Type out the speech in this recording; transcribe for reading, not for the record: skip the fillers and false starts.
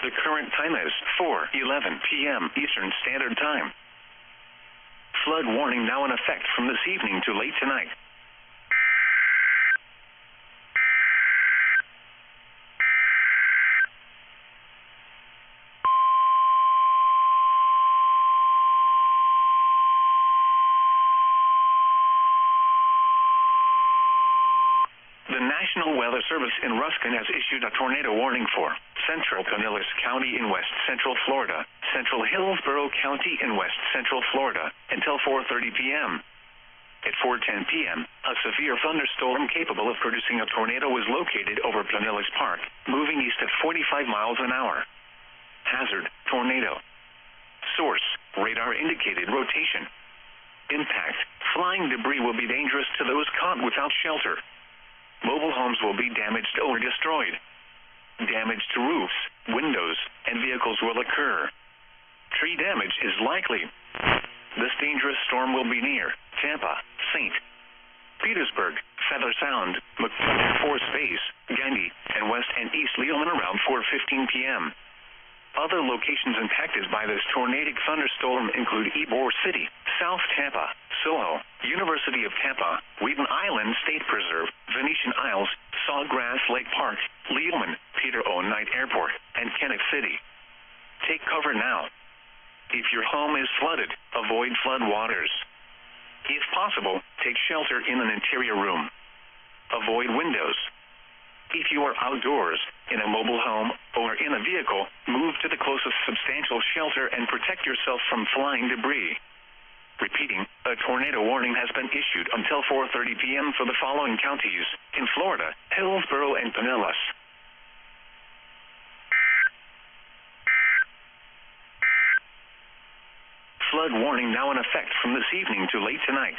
The current time is 4:11 p.m. Eastern Standard Time. Flood warning now in effect from this evening to late tonight. The National Weather Service in Ruskin has issued a tornado warning for central Pinellas County in west central Florida, central Hillsborough County in west central Florida, until 4:30 p.m. At 4:10 p.m., a severe thunderstorm capable of producing a tornado was located over Pinellas Park, moving east at 45 miles an hour. Hazard, tornado. Source, radar indicated rotation. Impact, flying debris will be dangerous to those caught without shelter. Mobile homes will be damaged or destroyed. Damage to roofs, windows, and vehicles will occur. Tree damage is likely. This dangerous storm will be near Tampa, St. Petersburg, Feather Sound, McClellan Force Base, Gandy, and West and East Leoman around 4:15 p.m. Other locations impacted by this tornadic thunderstorm include Ybor City, South Tampa, Soho, University of Tampa, Wheaton Island State Preserve, Venetian Isles, Sawgrass Lake Park, Leoman, Peter O. Knight Airport, and Kenneck City. Take cover now. If your home is flooded, avoid flood waters. If possible, take shelter in an interior room. Avoid windows. If you are outdoors, in a mobile home, or in a vehicle, move to the closest substantial shelter and protect yourself from flying debris. Repeating, a tornado warning has been issued until 4:30 p.m. for the following counties in Florida: Hillsborough and Pinellas. Flood warning now in effect from this evening to late tonight.